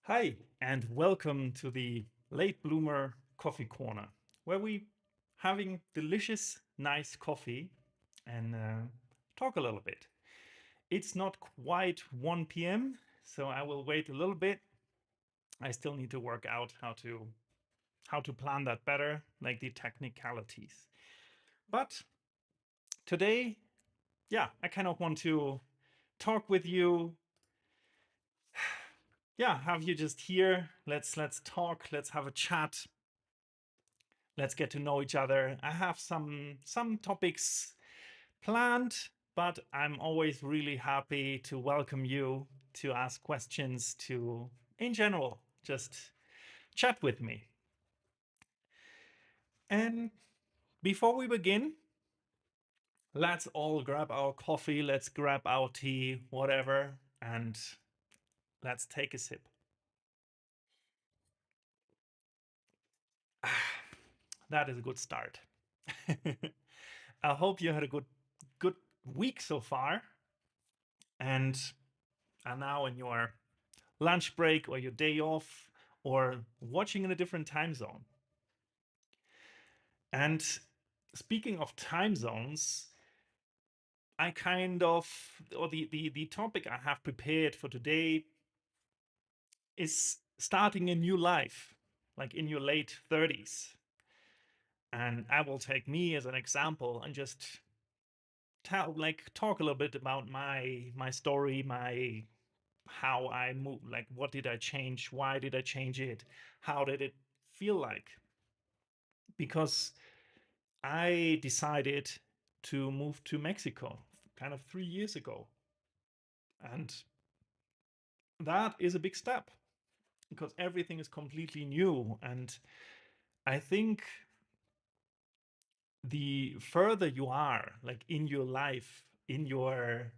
Hi, and welcome to the Late Bloomer Coffee Corner, where we having delicious, nice coffee and talk a little bit. It's not quite 1 p.m., so I will wait a little bit. I still need to work out how to plan that better, like the technicalities. But today, yeah, I kind of want to talk with you. Yeah, have you just here? Let's talk. Let's have a chat. Let's get to know each other. I have some topics planned, but I'm always really happy to welcome you to ask questions, to in general just chat with me. And before we begin, let's all grab our coffee, let's grab our tea, whatever, and let's take a sip. That is a good start. I hope you had a good week so far and are now in your lunch break or your day off or watching in a different time zone. And speaking of time zones, I kind of, or the topic I have prepared for today is starting a new life, like in your late 30s. And I will take me as an example and just talk a little bit about my story, my how I moved, like what did I change, why did I change it, how did it feel like? Because I decided to move to Mexico kind of 3 years ago. And that is a big step because everything is completely new. And I think the further you are, like in your life, in your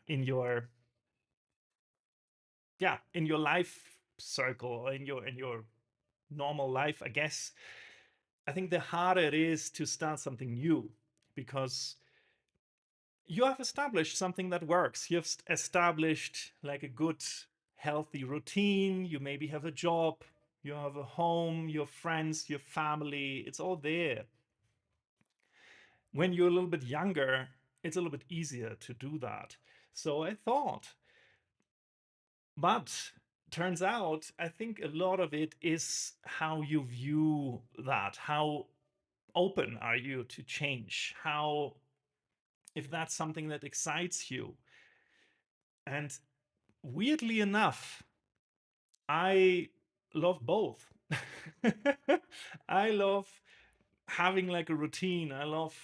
in your life circle, or in your normal life, I guess, I think the harder it is to start something new because you have established something that works. You've established like a good, healthy routine. You maybe have a job, you have a home, your friends, your family. It's all there. When you're a little bit younger, it's a little bit easier to do that. So I thought, but turns out, I think a lot of it is how you view that. How open are you to change? How, if that's something that excites you. And weirdly enough, I love both. I love having like a routine. I love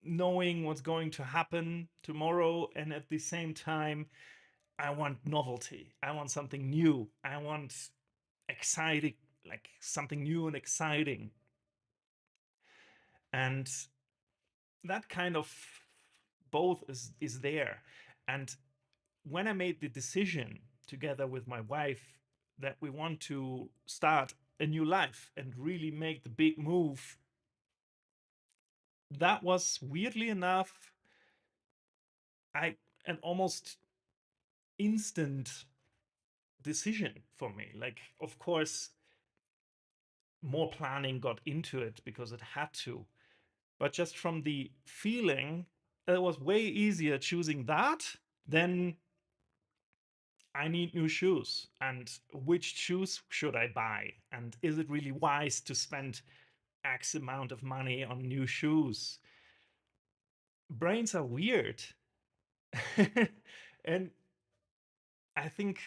knowing what's going to happen tomorrow. And at the same time, I want novelty. I want something new. I want exciting, like something new and exciting. And that kind of both is there. And when I made the decision together with my wife that we want to start a new life and really make the big move, that was weirdly enough I an almost instant decision for me. Like, of course, more planning got into it because it had to. But just from the feeling, it was way easier choosing that than I need new shoes. And which shoes should I buy? And is it really wise to spend X amount of money on new shoes? Brains are weird. And I think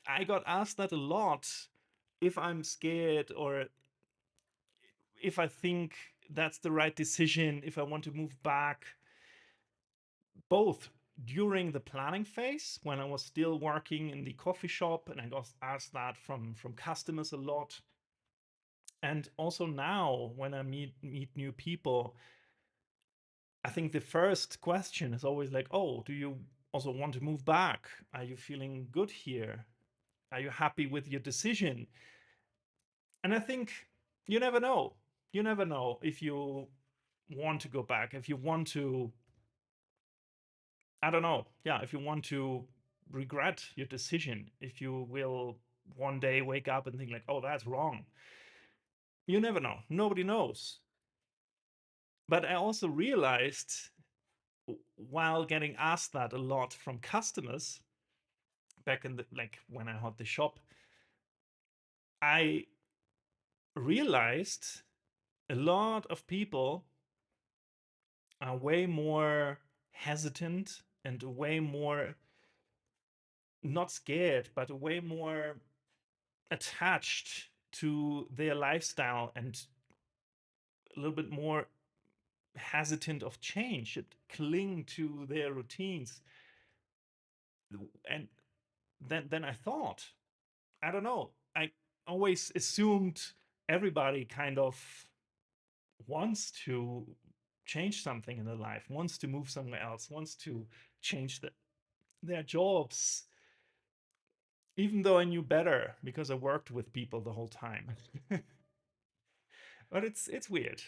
I got asked that a lot, if I'm scared or if I think that's the right decision, if I want to move back, both during the planning phase when I was still working in the coffee shop, and I got asked that from customers a lot. And also now when I meet new people, I think the first question is always like, oh, do you also want to move back? Are you feeling good here? Are you happy with your decision? And I think you never know. You never know if you want to go back, if you want to, I don't know. Yeah, if you want to regret your decision, if you will one day wake up and think like, oh, that's wrong. You never know. Nobody knows. But I also realized while getting asked that a lot from customers back in the like when I had the shop, I realized a lot of people are way more hesitant and way more not scared, but way more attached to their lifestyle and a little bit more hesitant of change, should cling to their routines. And then I thought, I don't know, I always assumed everybody kind of wants to change something in their life, wants to move somewhere else, wants to change their jobs, even though I knew better because I worked with people the whole time. But it's weird.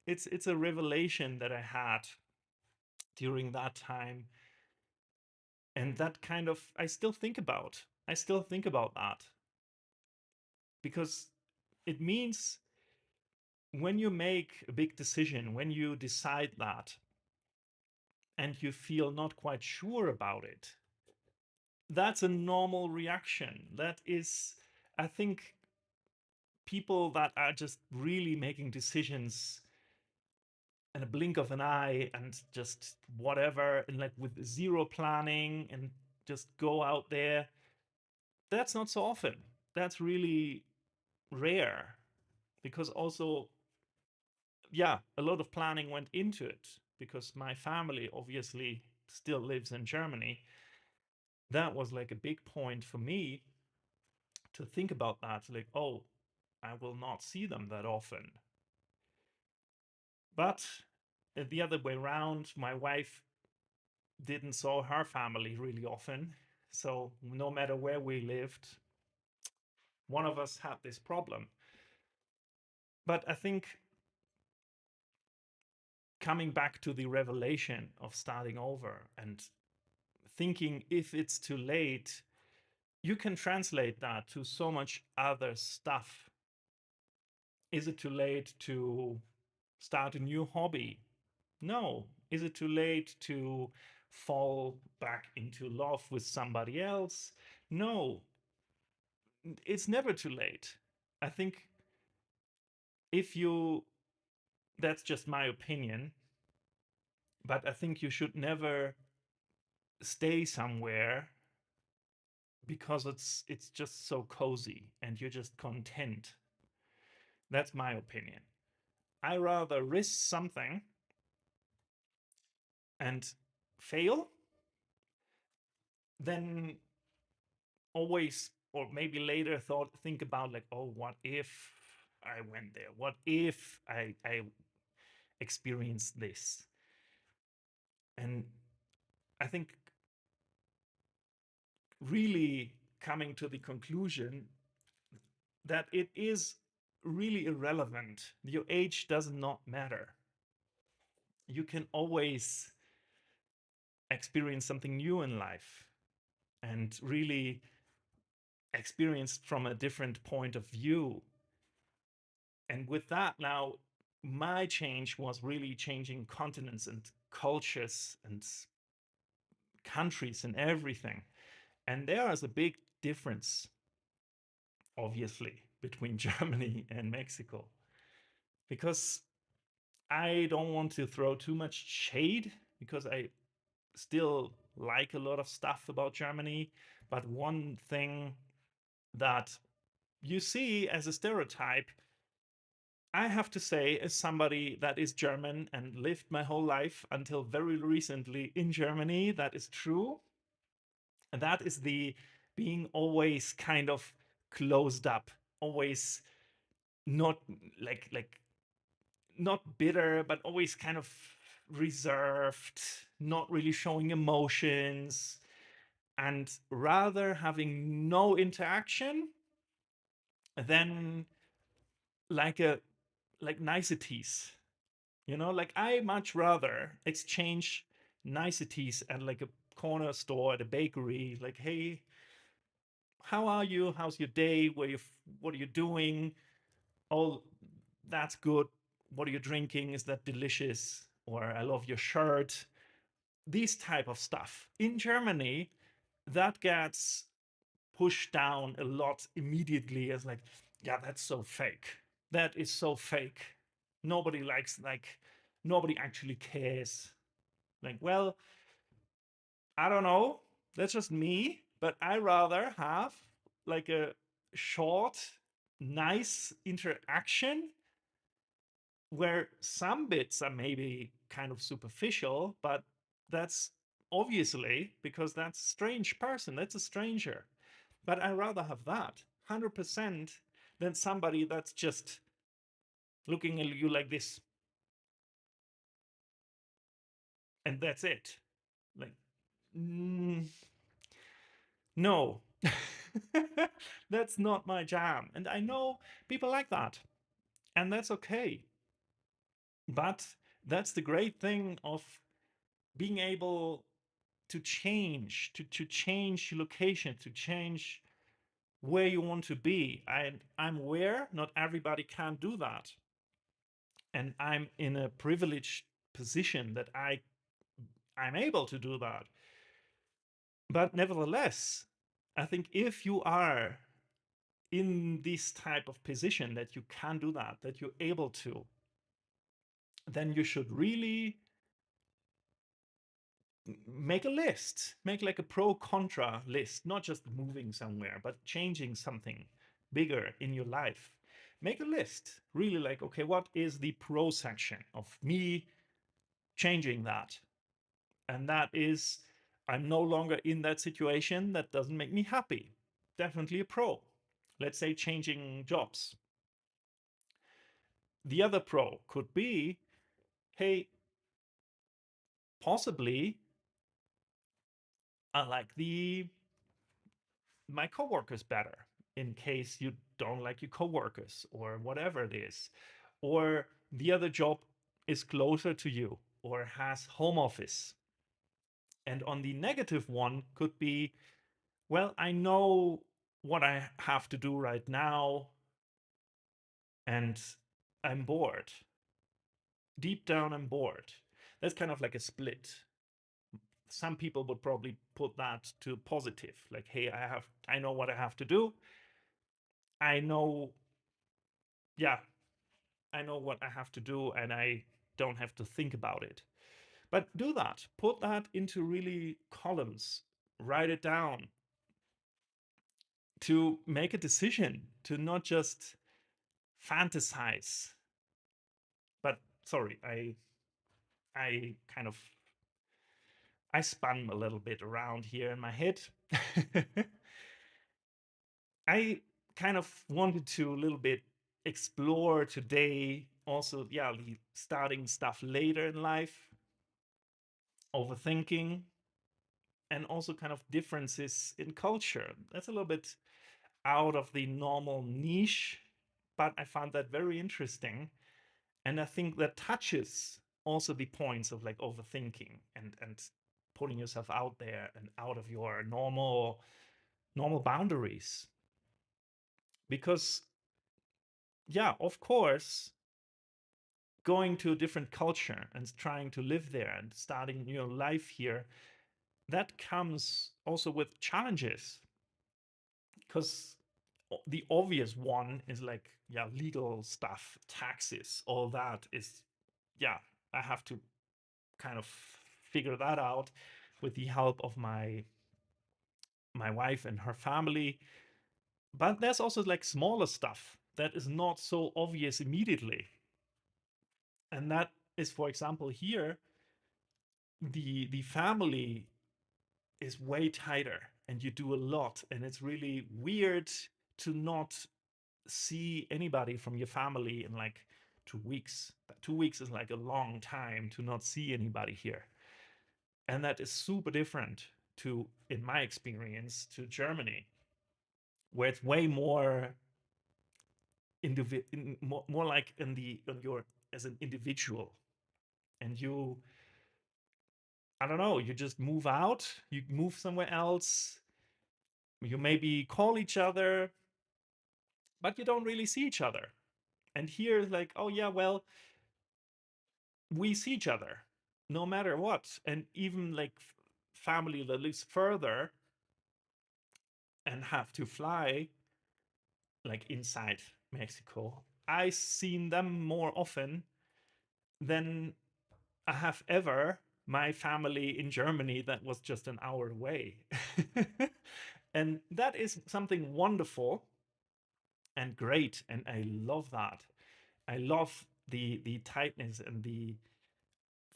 It's a revelation that I had during that time, and that kind of I still think about. I still think about that because it means when you make a big decision, when you decide that and you feel not quite sure about it, that's a normal reaction. That is, I think, people that are just really making decisions in a blink of an eye and just whatever, and like with zero planning and just go out there, that's not so often. That's really rare because also, yeah, a lot of planning went into it because my family obviously still lives in Germany. That was like a big point for me to think about that. Like, oh, I will not see them that often. But the other way around, my wife didn't saw her family really often. So no matter where we lived, one of us had this problem. But I think coming back to the revelation of starting over and thinking if it's too late, you can translate that to so much other stuff. Is it too late to start a new hobby? No. Is it too late to fall back into love with somebody else? No. It's never too late. I think if you, that's just my opinion, but I think you should never stay somewhere because it's just so cozy and you're just content. That's my opinion. I rather risk something and fail than always or maybe later think about like, oh, what if I went there? What if I experienced this? And I think really coming to the conclusion that it is really irrelevant. Your age does not matter. You can always experience something new in life and really experience from a different point of view. And with that, now my change was really changing continents and cultures and countries and everything. And there is a big difference, obviously, between Germany and Mexico. Because I don't want to throw too much shade because I still like a lot of stuff about Germany. But one thing that you see as a stereotype, I have to say, as somebody that is German and lived my whole life until very recently in Germany, that is true. And that is the being always kind of closed up, always not like not bitter, but always kind of reserved, not really showing emotions, and rather having no interaction than like a like niceties. Like I much rather exchange niceties and like a corner store at a bakery, like, hey, how are you? How's your day? What are you doing? Oh, that's good. What are you drinking? Is that delicious? Or I love your shirt. These type of stuff. In Germany, that gets pushed down a lot immediately as like, yeah, that's so fake. That is so fake. Nobody likes, like, nobody actually cares. Like, well, I don't know. That's just me, but I rather have like a short, nice interaction where some bits are maybe kind of superficial, but that's obviously because that's a strange person, that's a stranger. But I rather have that 100% than somebody that's just looking at you like this and that's it. Like, mm, no, that's not my jam. And I know people like that, and that's okay. But that's the great thing of being able to change, to change your location, to change where you want to be. I'm aware not everybody can do that. And I'm in a privileged position that I'm able to do that. But nevertheless, I think if you are in this type of position that you can do that, that you're able to, then you should really make a list, make like a pro contra list, not just moving somewhere, but changing something bigger in your life. Make a list, really like, okay, what is the pro section of me changing that? And that is, I'm no longer in that situation that doesn't make me happy. Definitely a pro. Let's say changing jobs. The other pro could be, hey, possibly I like the my coworkers better in case you don't like your coworkers or whatever it is. Or the other job is closer to you or has home office. And on the negative one could be, well, I know what I have to do right now and I'm bored. Deep down, I'm bored. That's kind of like a split. Some people would probably put that to positive, like, hey, I know what I have to do. I know, yeah, I know what I have to do and I don't have to think about it. But do that. Put that into really columns. Write it down to make a decision, to not just fantasize. But sorry, I kind of I spun a little bit around here in my head. I kind of wanted to a little bit explore today also, yeah, the starting stuff later in life, overthinking, and also kind of differences in culture. That's a little bit out of the normal niche, but I found that very interesting. And I think that touches also the points of like overthinking and putting yourself out there and out of your normal boundaries. Because yeah, of course, going to a different culture and trying to live there and starting your life here, that comes also with challenges because the obvious one is like, yeah, legal stuff, taxes, all that is, yeah, I have to kind of figure that out with the help of my wife and her family. But there's also like smaller stuff that is not so obvious immediately. And that is, for example, here, the family is way tighter and you do a lot. And it's really weird to not see anybody from your family in like 2 weeks. 2 weeks is like a long time to not see anybody here. And that is super different to, in my experience, to Germany, where it's way more more like in your as an individual, and I don't know, you just move out, you move somewhere else, you maybe call each other, but you don't really see each other. And here, like, oh yeah, well, we see each other no matter what. And even like family that lives further and have to fly, like inside Mexico, I seen them more often than I have ever my family in Germany that was just an hour away. And that is something wonderful and great. And I love that. I love the tightness and the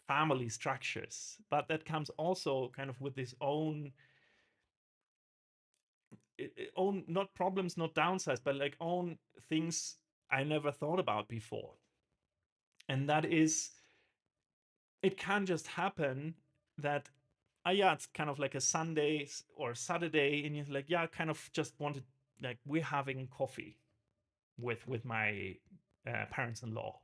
family structures. But that comes also kind of with this own not problems, not downsides, but like own things I never thought about before. And that is, it can just happen that yeah, it's kind of like a Sunday or Saturday, and you're like, yeah, I kind of just wanted, like, we're having coffee with my parents-in-law,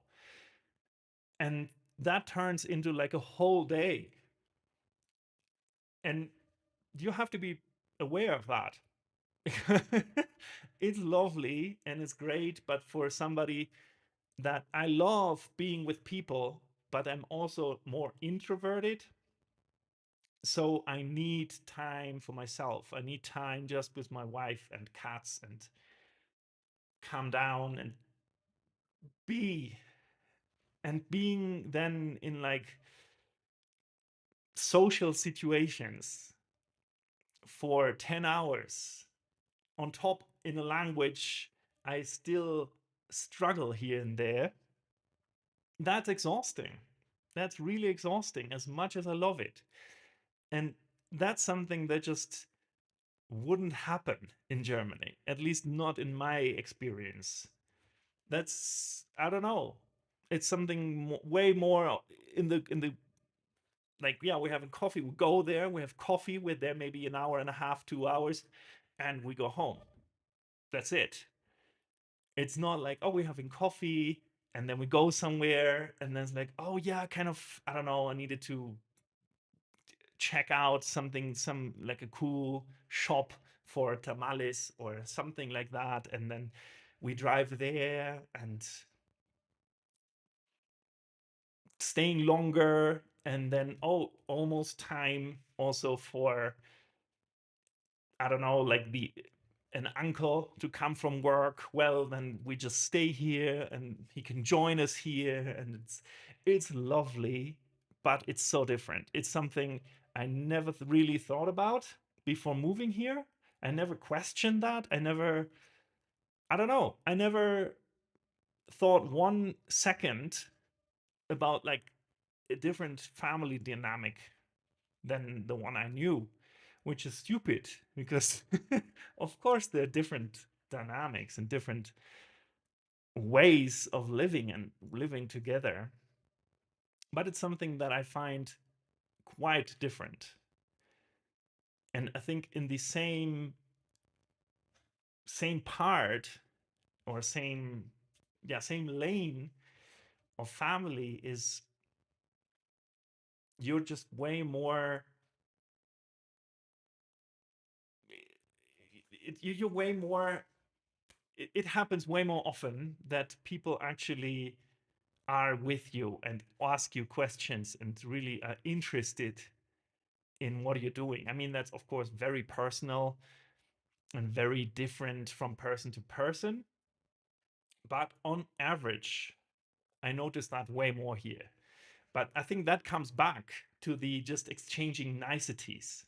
and that turns into like a whole day, and you have to be aware of that. It's lovely and it's great, but for somebody that I love being with people, but I'm also more introverted. So I need time for myself. I need time just with my wife and cats and calm down and be. And being then in like social situations for 10 hours on top in a language I still struggle here and there, that's exhausting. That's really exhausting as much as I love it. And that's something that just wouldn't happen in Germany, at least not in my experience. That's, I don't know. It's something way more in the like, yeah, we're having coffee. We go there, we have coffee. We're there maybe an hour and a half, 2 hours, and we go home. That's it. It's not like, oh, we're having coffee and then we go somewhere and then it's like, oh yeah, kind of, I don't know, I needed to check out something, some like a cool shop for tamales or something like that, and then we drive there and staying longer, and then, oh, almost time also for, I don't know, like the an uncle to come from work. Well, then we just stay here and he can join us here, and it's lovely, but it's so different. It's something I never really thought about before moving here. I never questioned that. I don't know. I never thought 1 second about like a different family dynamic than the one I knew, which is stupid because, of course, there are different dynamics and different ways of living and living together. But it's something that I find quite different. And I think in the same part or same lane of family is, you're just way more, you're way more, it happens way more often that people actually are with you and ask you questions and really are interested in what you're doing. I mean, that's of course very personal and very different from person to person. But on average, I notice that way more here. But I think that comes back to the just exchanging niceties,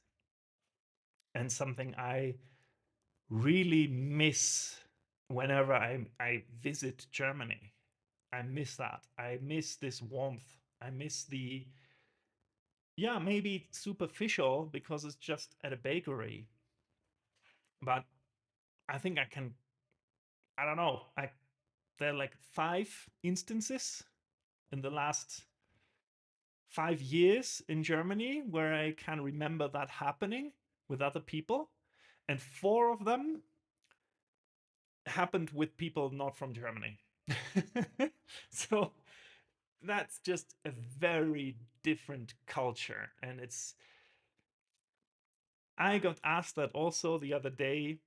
and something I really miss whenever I visit Germany. I miss that. I miss this warmth. I miss the, yeah, maybe superficial because it's just at a bakery. But I think I can, I don't know, there are like 5 instances in the last 5 years in Germany where I can remember that happening with other people. And 4 of them happened with people not from Germany. So that's just a very different culture. And I got asked that also the other day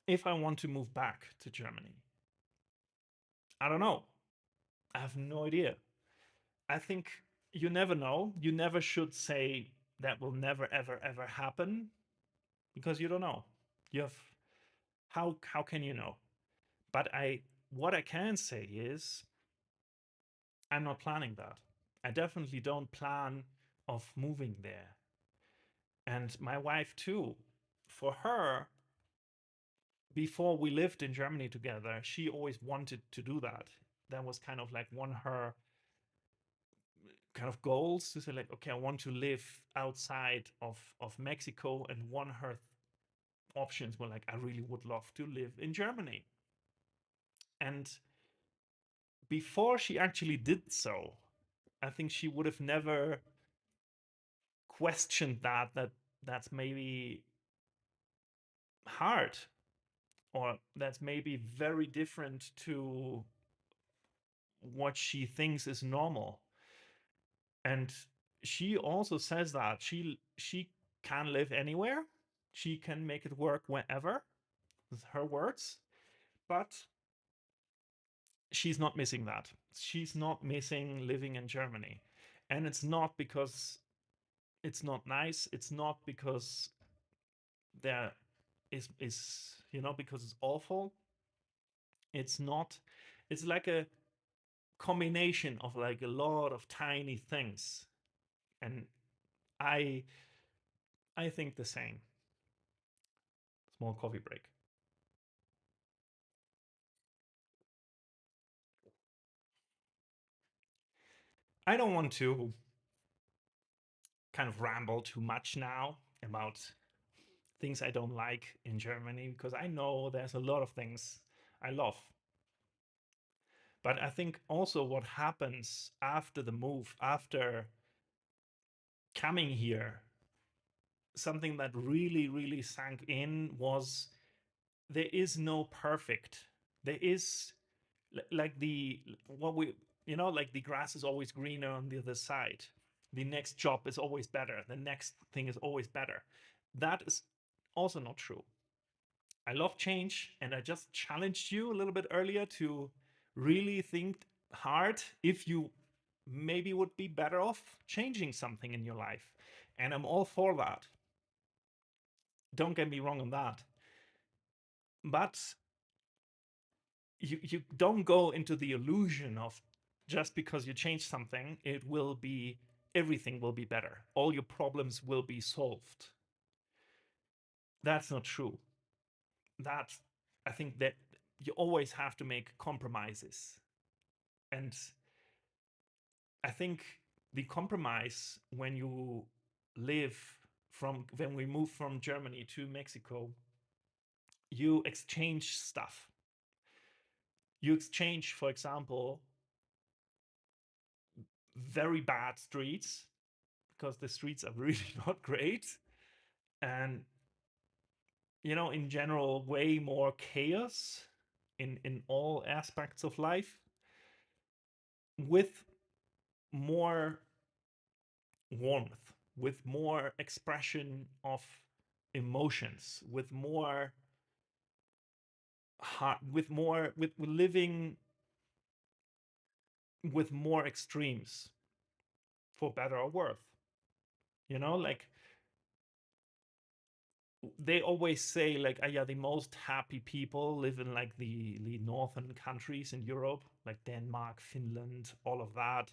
if I want to move back to Germany. I don't know. I have no idea. I think you never know. You never should say that will never, ever, ever happen because you don't know. You have how can you know? But what I can say is I'm not planning that. I definitely don't plan of moving there. And my wife too. For her, before we lived in Germany together, she always wanted to do that. That was kind of like one her kind of goals to say like, okay, I want to live outside of Mexico, and one her options were like, I really would love to live in Germany. And before she actually did so, I think she would have never questioned that that's maybe hard, or that's maybe very different to what she thinks is normal. And she also says that she can live anywhere, she can make it work wherever, with her words, but she's not missing that. She's not missing living in Germany. And it's not because it's not nice, it's not because there is because it's awful. It's not. It's like a combination of like a lot of tiny things. And i I think the same. Small coffee break. I don't want to kind of ramble too much now about things I don't like in Germany, because I know there's a lot of things I love. But I think also what happens after the move, after coming here, something that really, really sank in was there is no perfect. There is like the what we like the grass is always greener on the other side. The next job is always better. The next thing is always better. That is also not true. I love change, and I just challenged you a little bit earlier to really think hard if you maybe would be better off changing something in your life. And I'm all for that. Don't get me wrong on that. But you don't go into the illusion of just because you change something, it will be everything will be better. All your problems will be solved. That's not true. That I think that you always have to make compromises. And I think the compromise when you live from when we moved from Germany to Mexico, you exchange stuff. You exchange, for example, very bad streets because the streets are really not great. And, in general, way more chaos in all aspects of life, with more warmth, with more expression of emotions, with more heart, with living with more extremes, for better or worse. Like they always say like, yeah, the most happy people live in like the northern countries in Europe, like Denmark, Finland, all of that.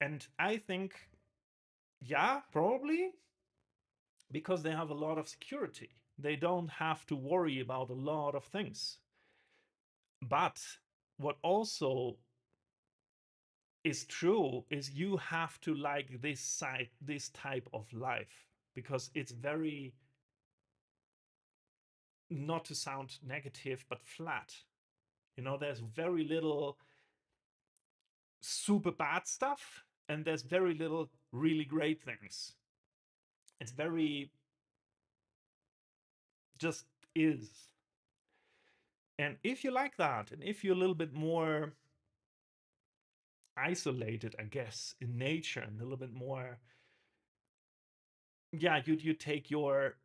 And I think, yeah, probably because they have a lot of security. They don't have to worry about a lot of things. But what also is true is you have to like this type of life, because it's very, not to sound negative, but flat. There's very little super bad stuff, and there's very little really great things. It's very just is. And if you like that, and if you're a little bit more isolated, I guess, in nature and a little bit more. Yeah, you take your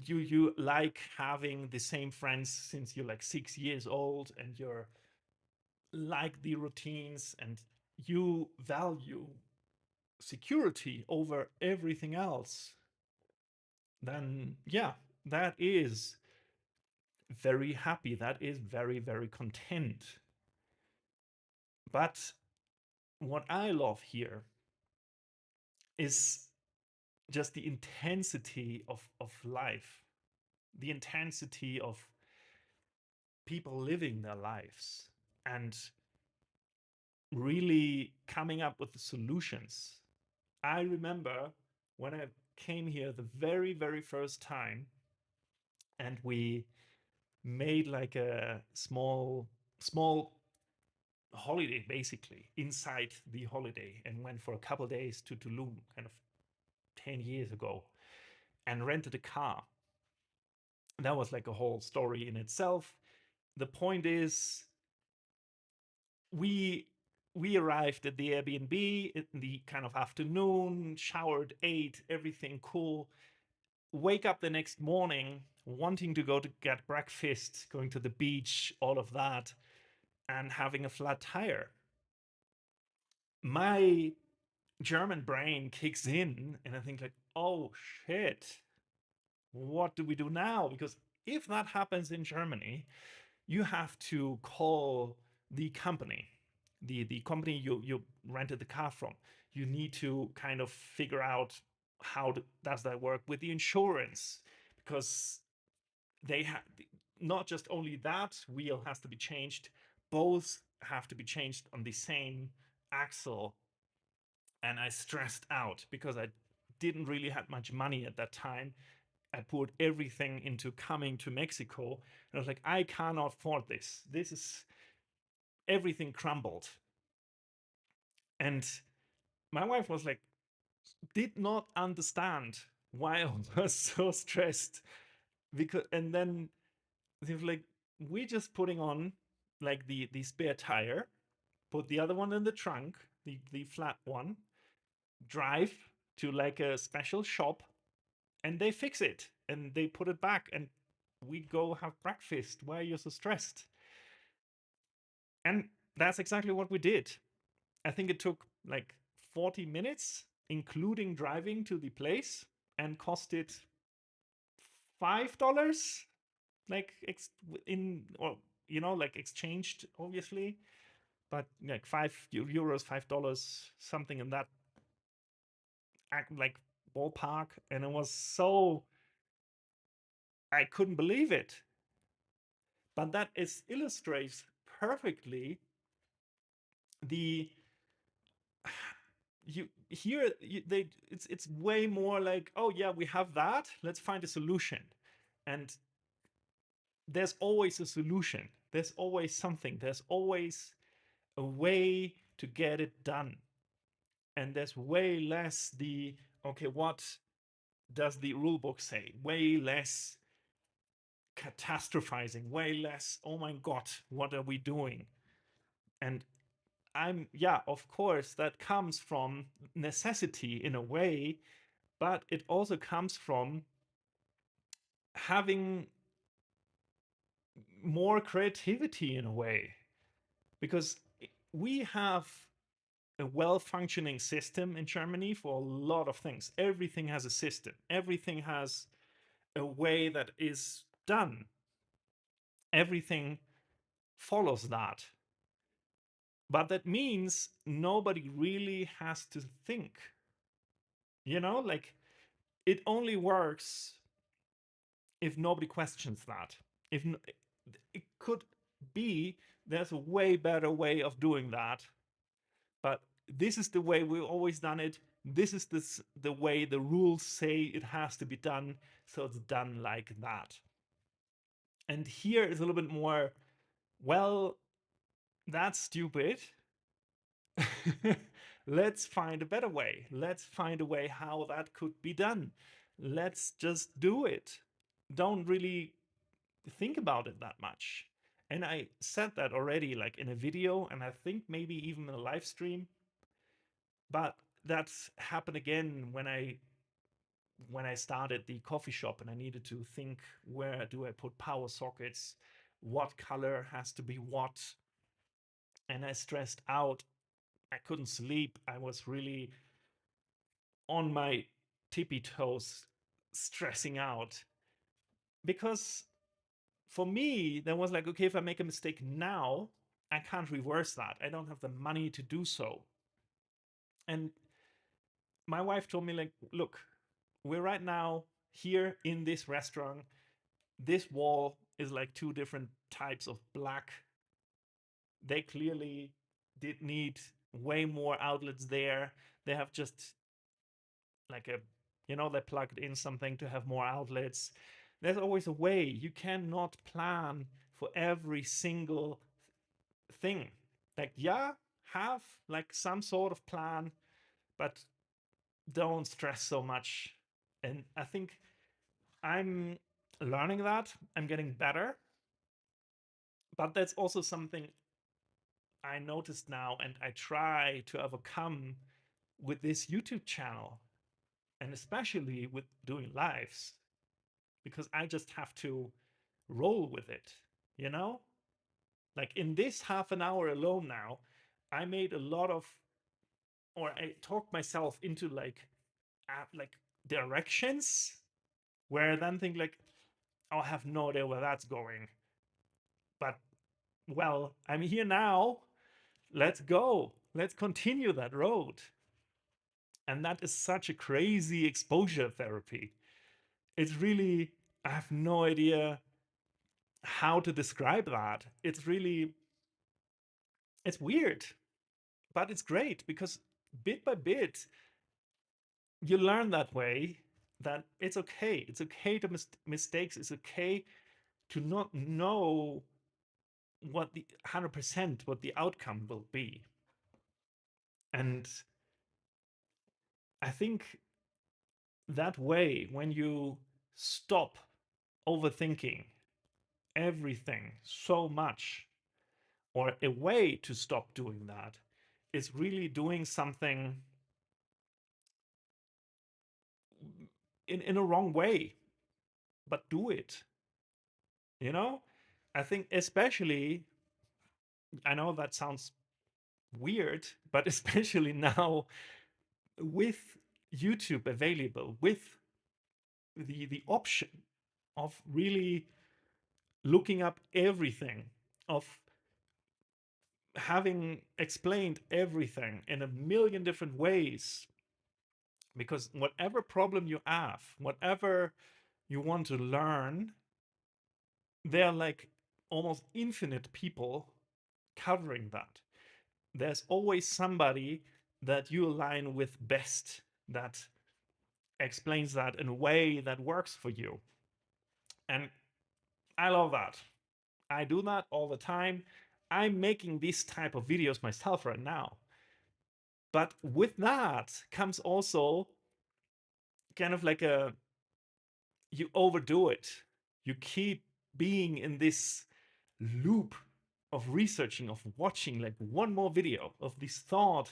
you like having the same friends since you're like 6 years old, and you're like the routines, and you value security over everything else. Then yeah, that is very happy. That is very, very content. But what I love here is just the intensity of life, the intensity of people living their lives and really coming up with the solutions. I remember when I came here the very, very first time, and we made like a small holiday basically inside the holiday, and went for a couple days to Tulum, kind of 10 years ago, and rented a car. That was like a whole story in itself. The point is, we we arrived at the Airbnb in the kind of afternoon, showered, ate, everything cool. Wake up the next morning wanting to go to get breakfast, going to the beach, all of that, and having a flat tire. My German brain kicks in, and I think like, oh shit, what do we do now? Because if that happens in Germany, you have to call the company, the company you rented the car from. You need to kind of figure out does that work with the insurance, because they have not just only that wheel has to be changed, both have to be changed on the same axle. And I stressed out because I didn't really have much money at that time. I put everything into coming to Mexico, and I was like, I cannot afford this. This is everything crumbled. And my wife was like, did not understand why I was so stressed. Because, and then they were like, we're just putting on like the spare tire, put the other one in the trunk, the flat one, drive to like a special shop, and they fix it and they put it back, and we go have breakfast. Why are you so stressed? And that's exactly what we did. I think it took like 40 minutes, including driving to the place, and costed $5, like in, or like exchanged, obviously, but like €5, $5, something in that like ballpark. And it was so, I couldn't believe it. But that is illustrates perfectly the you here they it's way more like, oh yeah, we have that, let's find a solution. And there's always a solution, there's always something, there's always a way to get it done. And there's way less the, okay, what does the rule book say, way less catastrophizing, way less, oh my god, what are we doing? And yeah, of course, that comes from necessity in a way, but it also comes from having more creativity in a way, because we have a well-functioning system in Germany for a lot of things. Everything has a system, everything has a way that is done, everything follows that. But that means nobody really has to think, like it only works if nobody questions that. If it could be there's a way better way of doing that, but this is the way we've always done it. This is the way the rules say it has to be done, so it's done like that. And here is a little bit more, well, that's stupid. Let's find a better way. Let's find a way how that could be done. Let's just do it. Don't really think about it that much. And I said that already, like in a video, and I think maybe even in a live stream. But that's happened again when I started the coffee shop and I needed to think, where do I put power sockets? What color has to be what? And I stressed out. I couldn't sleep. I was really on my tippy toes, stressing out. Because for me, there was like, okay, if I make a mistake now, I can't reverse that. I don't have the money to do so. And my wife told me, like, look, we're right now here in this restaurant. This wall is like two different types of black. They clearly did need way more outlets there. They have just like a, they plugged in something to have more outlets. There's always a way. You cannot plan for every single thing. Like, yeah, have like some sort of plan, but don't stress so much. And I think I'm learning that. I'm getting better. But that's also something I noticed now and I try to overcome with this YouTube channel and especially with doing lives because I just have to roll with it, you know? Like in this half an hour alone now, I made a lot of, or I talked myself into like directions where I then think like, oh, I have no idea where that's going. But well, I'm here now. Let's go. Let's continue that road. And that is such a crazy exposure therapy. It's really, I have no idea how to describe that. It's really, it's weird, but it's great because bit by bit, you learn that way that it's okay. It's okay to mistakes. It's okay to not know what the 100% what the outcome will be. And I think that way, when you stop overthinking everything so much, or a way to stop doing that is really doing something in a wrong way, but do it. You know, I think especially, I know that sounds weird, but especially now with YouTube available, with the option of really looking up everything, of having explained everything in a million different ways, because whatever problem you have, whatever you want to learn, there are like almost infinite people covering that. There's always somebody that you align with best that explains that in a way that works for you. And I love that. I do that all the time. I'm making these type of videos myself right now. But with that comes also kind of like a, you overdo it. You keep being in this loop of researching, of watching like one more video, of this thought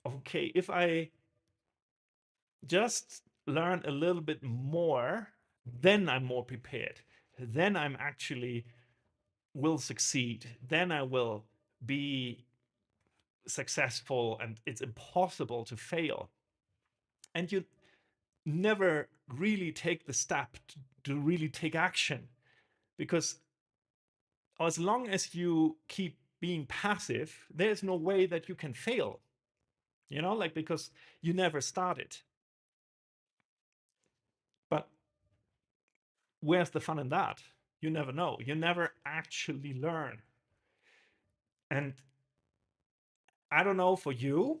of, okay, if I just learn a little bit more, then I'm more prepared. Then I'm actually will succeed. Then I will be successful and it's impossible to fail. And you never really take the step to really take action because as long as you keep being passive, there's no way that you can fail, like because you never started. But where's the fun in that? You never know. You never actually learn. And I don't know for you,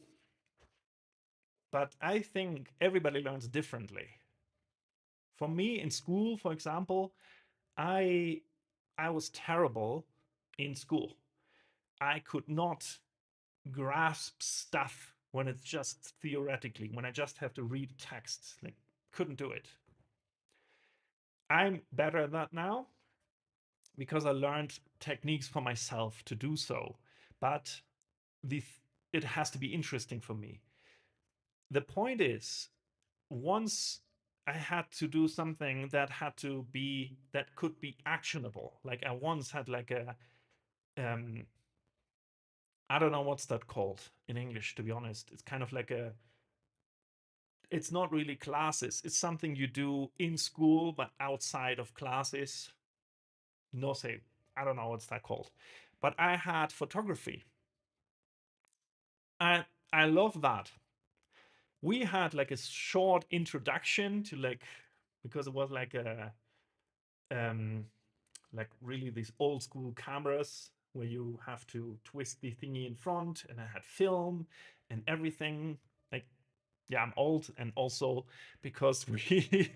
but I think everybody learns differently. For me in school, for example, I I was terrible in school. I could not grasp stuff when it's just theoretically, when I just have to read text. Like, couldn't do it. I'm better at that now because I learned techniques for myself to do so. But the it has to be interesting for me. The point is, once I had to do something that could be actionable. Like I once had like a um I don't know what's that called in English, to be honest. It's kind of like a it's not really classes. It's something you do in school but outside of classes. No say, I don't know what's that called. But I had photography. And I love that. We had like a short introduction to like because it was um like really these old school cameras where you have to twist the thingy in front, and I had film and everything. Like, yeah, I'm old, and also because we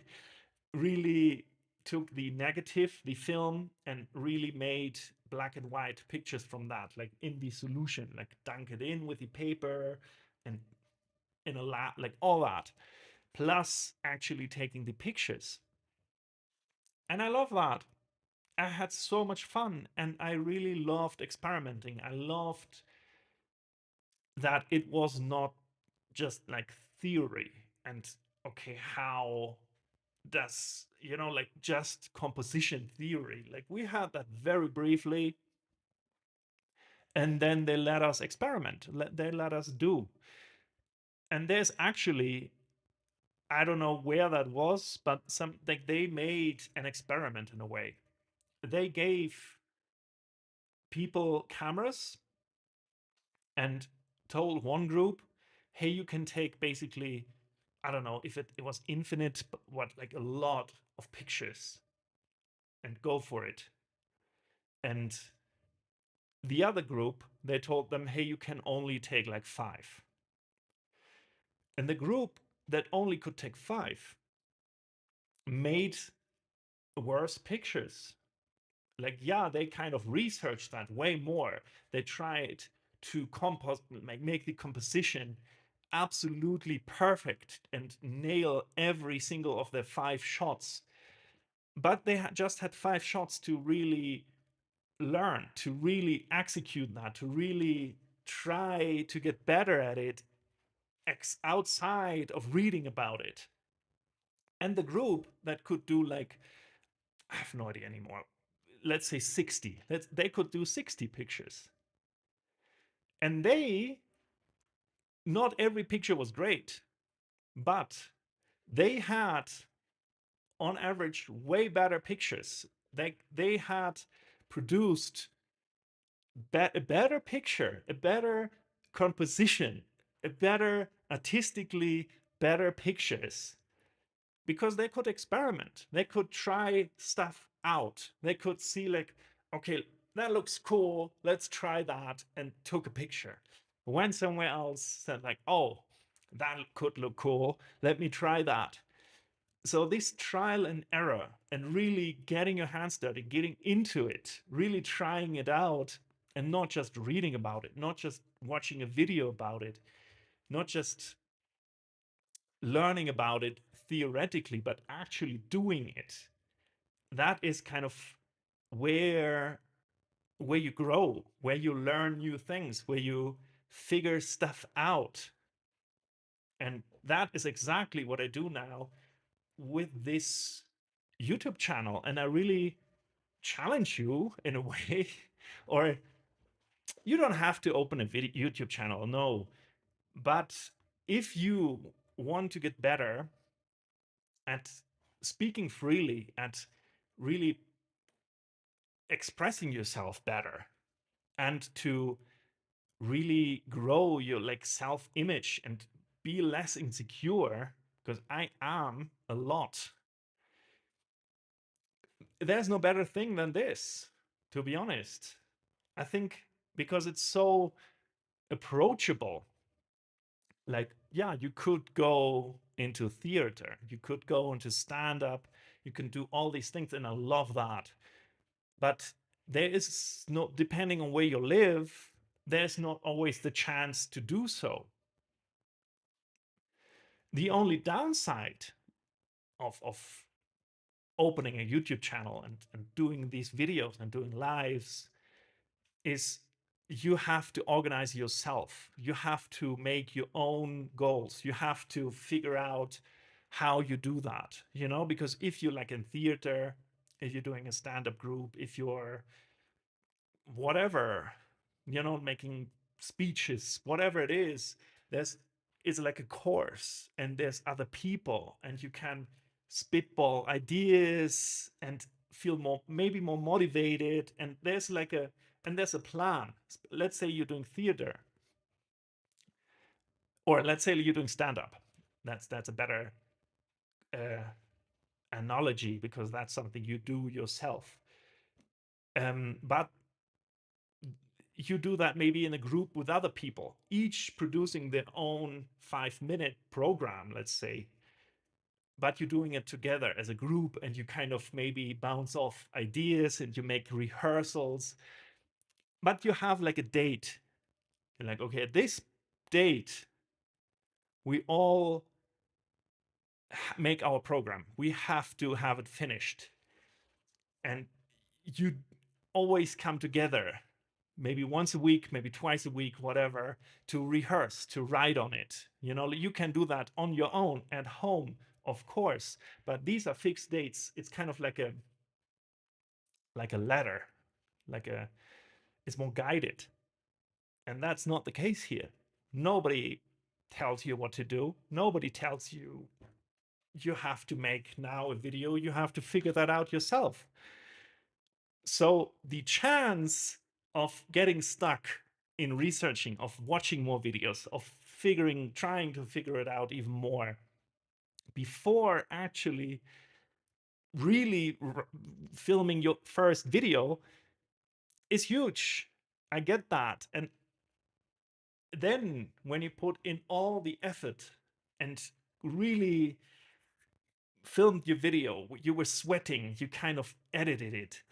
really took the negative, the film, and really made black and white pictures from that, like in the solution, like dunk it in with the paper and in a lab, like all that, plus actually taking the pictures. And I love that. I had so much fun, and I really loved experimenting. I loved that it was not just like theory and okay, how does, like just composition theory. Like we had that very briefly, and then they let us experiment, they let us do. And there's actually, I don't know where that was, but some like they made an experiment in a way. They gave people cameras and told one group, hey, you can take basically, I don't know if it was infinite, but what, like a lot of pictures, and go for it. And the other group, they told them, hey, you can only take like 5. And the group that only could take 5 made worse pictures. Like, yeah, they kind of researched that way more. They tried to make the composition absolutely perfect and nail every single of their 5 shots. But they just had 5 shots to really learn, to really execute that, to really try to get better at it outside of reading about it. And the group that could do like, I have no idea anymore, let's say 60, they could do 60 pictures. And not every picture was great, but they had on average way better pictures. They had produced a better picture, a better composition, a better artistically better pictures, because they could experiment. They could try stuff out. They could see like, okay, that looks cool. Let's try that, and took a picture. Went somewhere else, said like, oh, that could look cool. Let me try that. So this trial and error and really getting your hands dirty, getting into it, really trying it out, and not just reading about it, not just watching a video about it, not just learning about it theoretically, but actually doing it. That is kind of where where you grow, where you learn new things, where you figure stuff out. And that is exactly what I do now with this YouTube channel. And I really challenge you in a way, or you don't have to open a video YouTube channel, no. But if you want to get better at speaking freely, at really expressing yourself better, and to really grow your like self-image and be less insecure, because I am a lot, there's no better thing than this, to be honest. I think because it's so approachable. Like, yeah, you could go into theater, you could go into stand up, you can do all these things, and I love that. But there is no, depending on where you live, there's not always the chance to do so. The only downside of opening a YouTube channel and doing these videos and doing lives is you have to organize yourself. You have to make your own goals. You have to figure out how you do that, because if you're like in theater, if you're doing a stand-up group, if you're whatever, making speeches, whatever it is, there's it's like a course and there's other people and you can spitball ideas and feel more, maybe more motivated. And there's a plan. Let's say you're doing theater, or let's say you're doing stand-up. That's a better uh, analogy, because that's something you do yourself. But you do that maybe in a group with other people, each producing their own 5-minute program, let's say, but you're doing it together as a group, and you kind of maybe bounce off ideas and you make rehearsals, but you have like a date. You're like, okay, at this date, we all make our program. We have to have it finished. And you always come together, maybe once a week, maybe twice a week, whatever, to rehearse, to write on it. You can do that on your own at home, of course, but these are fixed dates. It's kind of like a ladder, like a it's more guided. And that's not the case here. Nobody tells you what to do. Nobody tells you you have to make now a video. You have to figure that out yourself. So the chance of getting stuck in researching, of watching more videos, of trying to figure it out even more before actually really filming your first video is huge. I get that. And then when you put in all the effort and really filmed your video, you were sweating, you kind of edited it,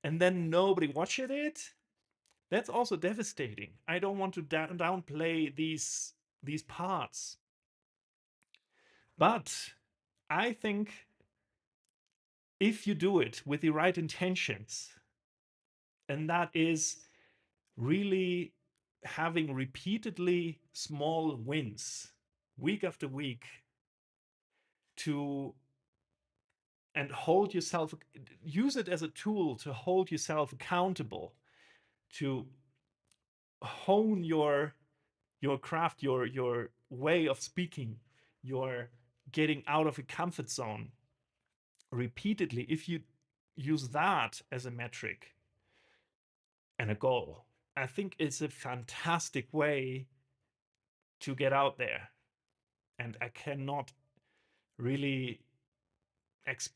and then nobody watched it, that's also devastating. I don't want to downplay these parts, but I think if you do it with the right intentions, and that is really having repeatedly small wins week after week, to and hold yourself, use it as a tool to hold yourself accountable, to hone your craft, your way of speaking, your getting out of a comfort zone repeatedly. If you use that as a metric and a goal, I think it's a fantastic way to get out there. And I cannot really ex-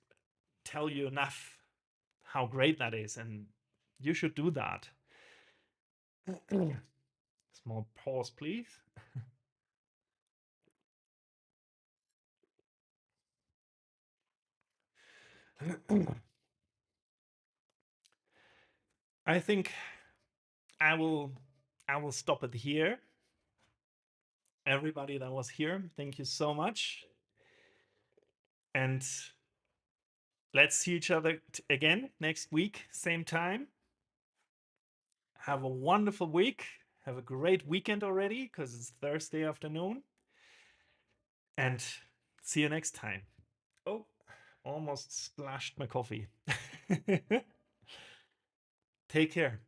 tell you enough how great that is. And you should do that. Small pause, please. I think I will I will stop it here. Everybody that was here, thank you so much. And let's see each other again next week, same time. Have a wonderful week. Have a great weekend already, because it's Thursday afternoon. And see you next time. Oh, almost splashed my coffee. Take care.